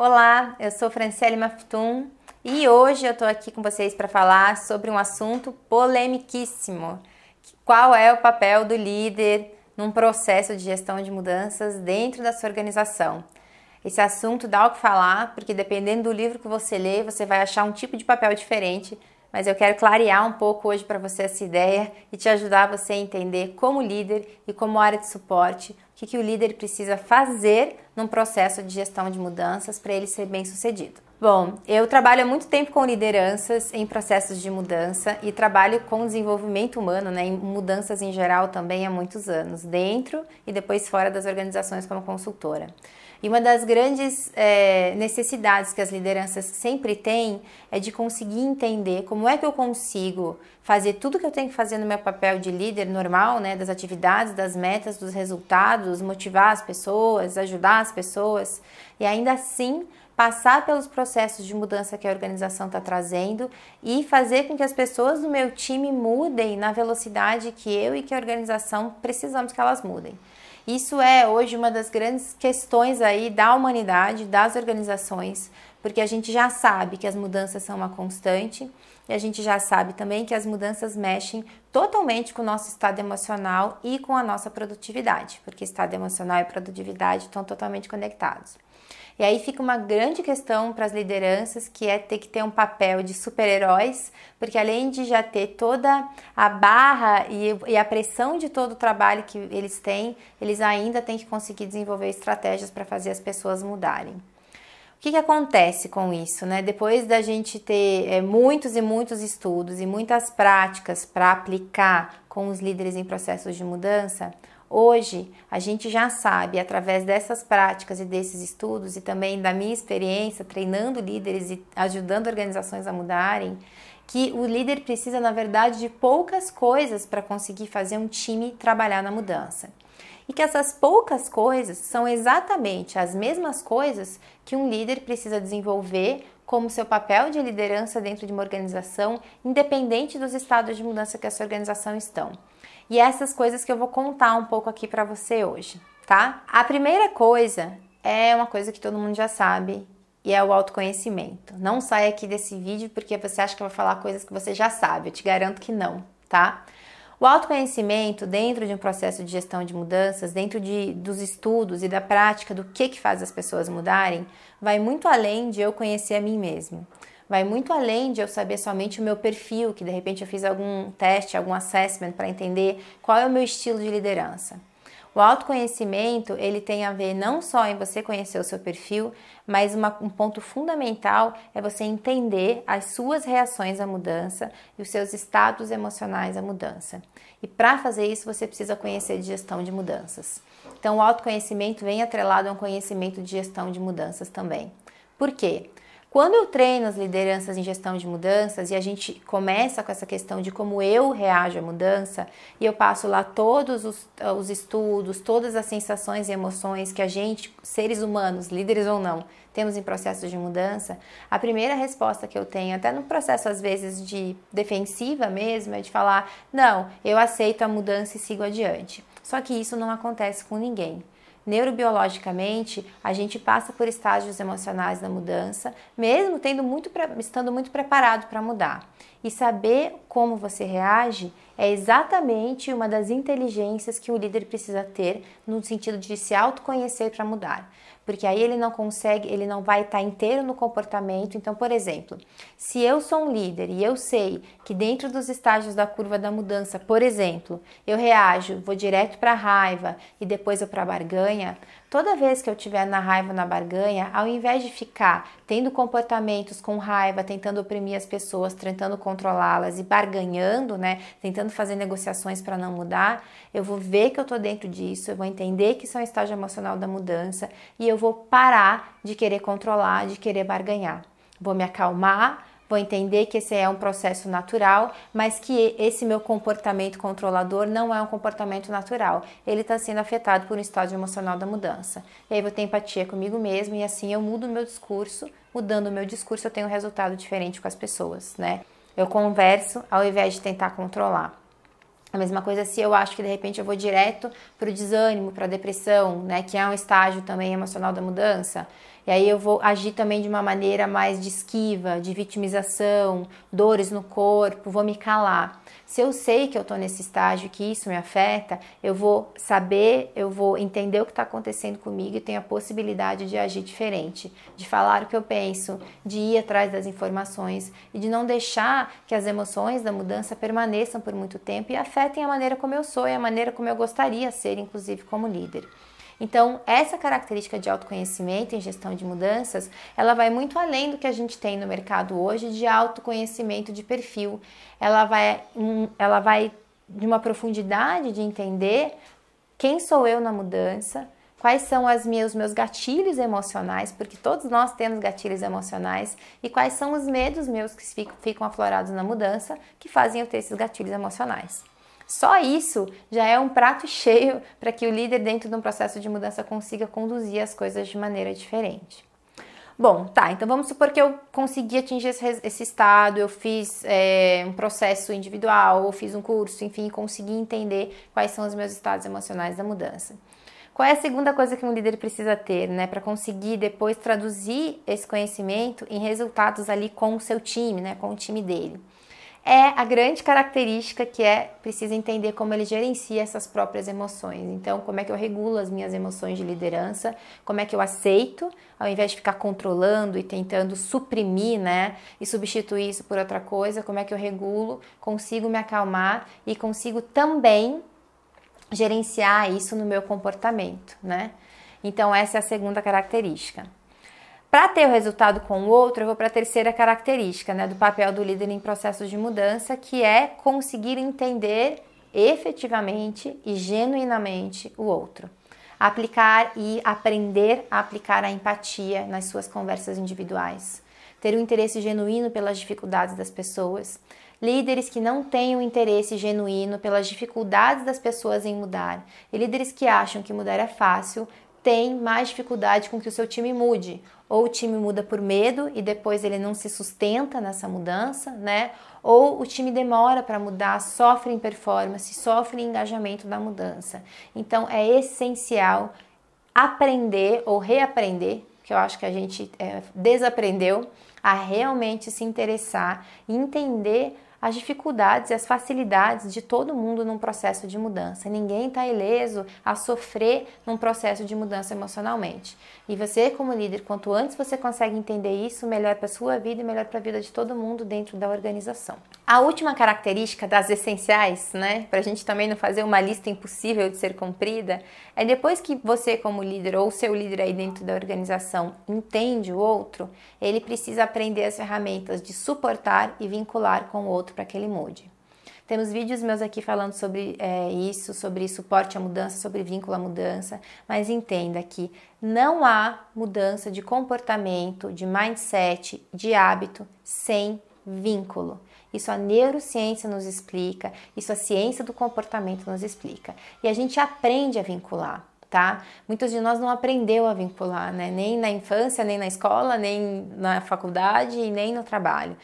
Olá, eu sou Franciele Maftum e hoje eu tô aqui com vocês para falar sobre um assunto polemiquíssimo. Qual é o papel do líder num processo de gestão de mudanças dentro da sua organização? Esse assunto dá o que falar, porque dependendo do livro que você lê, você vai achar um tipo de papel diferente, mas eu quero clarear um pouco hoje para você essa ideia e te ajudar você a entender como líder e como área de suporte, o que o líder precisa fazer num processo de gestão de mudanças para ele ser bem sucedido. Bom, eu trabalho há muito tempo com lideranças em processos de mudança e trabalho com desenvolvimento humano, em mudanças em geral também há muitos anos, dentro e depois fora das organizações como consultora. E uma das grandes necessidades que as lideranças sempre têm é de conseguir entender como é que eu consigo fazer tudo que eu tenho que fazer no meu papel de líder normal, das atividades, das metas, dos resultados, motivar as pessoas, ajudar as pessoas e ainda assim passar pelos processos de mudança que a organização está trazendo e fazer com que as pessoas do meu time mudem na velocidade que eu e que a organização precisamos que elas mudem. Isso é hoje uma das grandes questões aí da humanidade, das organizações, porque a gente já sabe que as mudanças são uma constante e a gente já sabe também que as mudanças mexem totalmente com o nosso estado emocional e com a nossa produtividade, porque estado emocional e produtividade estão totalmente conectados. E aí fica uma grande questão para as lideranças, que é ter que ter um papel de super-heróis, porque além de já ter toda a barra e a pressão de todo o trabalho que eles têm, eles ainda têm que conseguir desenvolver estratégias para fazer as pessoas mudarem. O que acontece com isso, Depois da gente ter muitos e muitos estudos e muitas práticas para aplicar com os líderes em processos de mudança, hoje, a gente já sabe, através dessas práticas e desses estudos e também da minha experiência treinando líderes e ajudando organizações a mudarem, que o líder precisa, na verdade, de poucas coisas para conseguir fazer um time trabalhar na mudança. E que essas poucas coisas são exatamente as mesmas coisas que um líder precisa desenvolver como seu papel de liderança dentro de uma organização, independente dos estados de mudança que essa organização estão. E essas coisas que eu vou contar um pouco aqui para você hoje, tá? A primeira coisa é uma coisa que todo mundo já sabe e é o autoconhecimento. Não saia aqui desse vídeo porque você acha que eu vou falar coisas que você já sabe, eu te garanto que não, tá? O autoconhecimento dentro de um processo de gestão de mudanças, dentro dos estudos e da prática do que faz as pessoas mudarem, vai muito além de eu conhecer a mim mesmo. Vai muito além de eu saber somente o meu perfil, que de repente eu fiz algum teste, algum assessment para entender qual é o meu estilo de liderança. O autoconhecimento, ele tem a ver não só em você conhecer o seu perfil, mas um ponto fundamental é você entender as suas reações à mudança e os seus estados emocionais à mudança. E para fazer isso, você precisa conhecer de gestão de mudanças. Então, o autoconhecimento vem atrelado a um conhecimento de gestão de mudanças também. Por quê? Quando eu treino as lideranças em gestão de mudanças e a gente começa com essa questão de como eu reajo à mudança e eu passo lá todos os estudos, todas as sensações e emoções que a gente, seres humanos, líderes ou não, temos em processos de mudança, a primeira resposta que eu tenho, até no processo às vezes de defensiva mesmo, é de falar, não, eu aceito a mudança e sigo adiante. Só que isso não acontece com ninguém. Neurobiologicamente, a gente passa por estágios emocionais da mudança, mesmo estando muito preparado para mudar. E saber como você reage é exatamente uma das inteligências que o líder precisa ter no sentido de se autoconhecer para mudar. Porque aí ele não vai estar inteiro no comportamento. Então, por exemplo, se eu sou um líder e eu sei que dentro dos estágios da curva da mudança, por exemplo, eu reajo, vou direto para a raiva e depois eu para a barganha, toda vez que eu estiver na raiva, na barganha, ao invés de ficar tendo comportamentos com raiva, tentando oprimir as pessoas, tentando controlá-las e barganhando, tentando fazer negociações para não mudar, eu vou ver que eu estou dentro disso, eu vou entender que isso é um estágio emocional da mudança e eu vou parar de querer controlar, de querer barganhar. Vou me acalmar, vou entender que esse é um processo natural, mas que esse meu comportamento controlador não é um comportamento natural. Ele está sendo afetado por um estágio emocional da mudança. E aí eu vou ter empatia comigo mesmo e assim eu mudo o meu discurso. Mudando o meu discurso eu tenho um resultado diferente com as pessoas, Eu converso ao invés de tentar controlar. A mesma coisa se eu acho que de repente eu vou direto para o desânimo, para a depressão, que é um estágio também emocional da mudança. E aí eu vou agir também de uma maneira mais de esquiva, de vitimização, dores no corpo, vou me calar. Se eu sei que eu estou nesse estágio, que isso me afeta, eu vou saber, eu vou entender o que está acontecendo comigo e tenho a possibilidade de agir diferente, de falar o que eu penso, de ir atrás das informações e de não deixar que as emoções da mudança permaneçam por muito tempo e afetem a maneira como eu sou e a maneira como eu gostaria de ser, inclusive como líder. Então, essa característica de autoconhecimento em gestão de mudanças, ela vai muito além do que a gente tem no mercado hoje de autoconhecimento de perfil. Ela vai de uma profundidade de entender quem sou eu na mudança, quais são os meus gatilhos emocionais, porque todos nós temos gatilhos emocionais, e quais são os medos meus que ficam aflorados na mudança, que fazem eu ter esses gatilhos emocionais. Só isso já é um prato cheio para que o líder dentro de um processo de mudança consiga conduzir as coisas de maneira diferente. Bom, tá, então vamos supor que eu consegui atingir esse estado, eu fiz um processo individual, ou fiz um curso, enfim, consegui entender quais são os meus estados emocionais da mudança. Qual é a segunda coisa que um líder precisa ter, né, para conseguir depois traduzir esse conhecimento em resultados ali com o seu time, né, com o time dele? É a grande característica que precisa entender como ele gerencia essas próprias emoções. Então, como é que eu regulo as minhas emoções de liderança, como é que eu aceito, ao invés de ficar controlando e tentando suprimir, né, e substituir isso por outra coisa, como é que eu regulo, consigo me acalmar e consigo também gerenciar isso no meu comportamento, né? Então, essa é a segunda característica. Para ter o resultado com o outro, eu vou para a terceira característica, né, do papel do líder em processos de mudança, que é conseguir entender efetivamente e genuinamente o outro. Aplicar e aprender a aplicar a empatia nas suas conversas individuais. Ter um interesse genuíno pelas dificuldades das pessoas. Líderes que não têm um interesse genuíno pelas dificuldades das pessoas em mudar. E líderes que acham que mudar é fácil, têm mais dificuldade com que o seu time mude. Ou o time muda por medo e depois ele não se sustenta nessa mudança, né? Ou o time demora para mudar, sofre em performance, sofre em engajamento da mudança. Então é essencial aprender ou reaprender, que eu acho que a gente desaprendeu, a realmente se interessar e entender as dificuldades e as facilidades de todo mundo num processo de mudança. Ninguém está ileso a sofrer num processo de mudança emocionalmente. E você, como líder, quanto antes você consegue entender isso, melhor para a sua vida e melhor para a vida de todo mundo dentro da organização. A última característica das essenciais, né, para a gente também não fazer uma lista impossível de ser cumprida, é depois que você, como líder, ou o seu líder aí dentro da organização, entende o outro, ele precisa aprender as ferramentas de suportar e vincular com o outro para que ele mude. Temos vídeos meus aqui falando sobre isso, sobre suporte à mudança, sobre vínculo à mudança, mas entenda que não há mudança de comportamento, de mindset, de hábito sem vínculo. Isso a neurociência nos explica, isso a ciência do comportamento nos explica. E a gente aprende a vincular, tá? Muitos de nós não aprendeu a vincular, né? Nem na infância, nem na escola, nem na faculdade e nem no trabalho.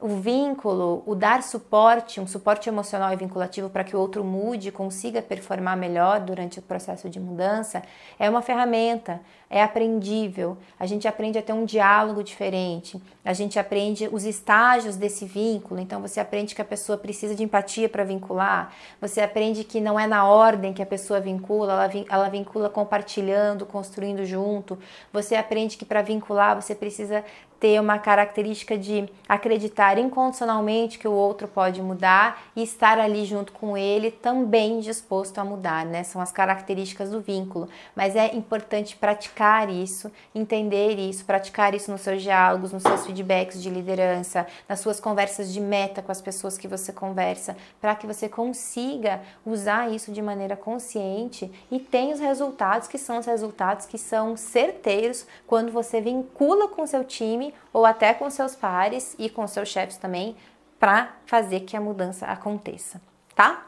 O vínculo, o dar suporte, um suporte emocional e vinculativo para que o outro mude e consiga performar melhor durante o processo de mudança, é uma ferramenta, é aprendível. A gente aprende a ter um diálogo diferente, a gente aprende os estágios desse vínculo, então você aprende que a pessoa precisa de empatia para vincular, você aprende que não é na ordem que a pessoa vincula, ela vincula compartilhando, construindo junto, você aprende que para vincular você precisa ter uma característica de acreditar incondicionalmente que o outro pode mudar e estar ali junto com ele também disposto a mudar, né? São as características do vínculo, mas é importante praticar isso, entender isso, praticar isso nos seus diálogos, nos seus feedbacks de liderança, nas suas conversas de meta com as pessoas que você conversa, para que você consiga usar isso de maneira consciente e tenha os resultados que são certeiros quando você vincula com o seu time ou até com seus pares e com seus chefes também, para fazer que a mudança aconteça, tá?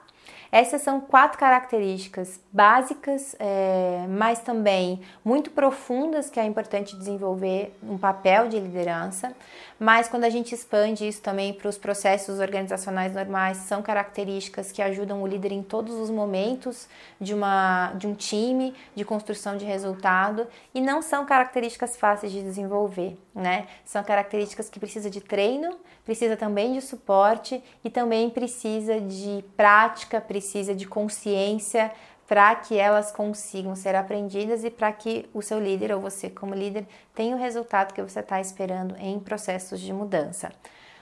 Essas são 4 características básicas, mas também muito profundas, que é importante desenvolver um papel de liderança. Mas quando a gente expande isso também para os processos organizacionais normais, são características que ajudam o líder em todos os momentos de um time, de construção de resultado, e não são características fáceis de desenvolver, né? São características que precisam de treino, precisa também de suporte e também precisa de prática, precisa de consciência para que elas consigam ser aprendidas e para que o seu líder ou você como líder tenha o resultado que você está esperando em processos de mudança.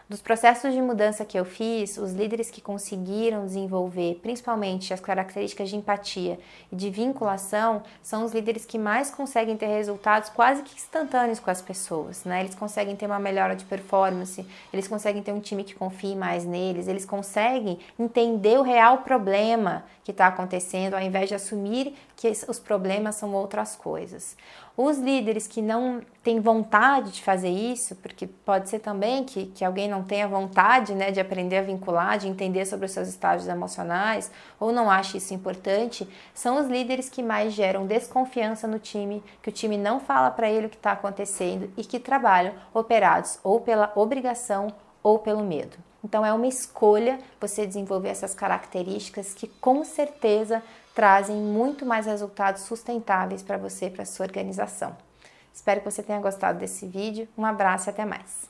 Dos processos de mudança que eu fiz, os líderes que conseguiram desenvolver principalmente as características de empatia e de vinculação são os líderes que mais conseguem ter resultados quase que instantâneos com as pessoas, né? Eles conseguem ter uma melhora de performance, eles conseguem ter um time que confie mais neles, eles conseguem entender o real problema que está acontecendo, ao invés de assumir que os problemas são outras coisas. Os líderes que não têm vontade de fazer isso, porque pode ser também que alguém não tenha vontade, né, de aprender a vincular, de entender sobre os seus estágios emocionais, ou não acha isso importante, são os líderes que mais geram desconfiança no time, que o time não fala para ele o que está acontecendo e que trabalham operados ou pela obrigação ou pelo medo. Então é uma escolha você desenvolver essas características que com certeza trazem muito mais resultados sustentáveis para você e para a sua organização. Espero que você tenha gostado desse vídeo. Um abraço e até mais!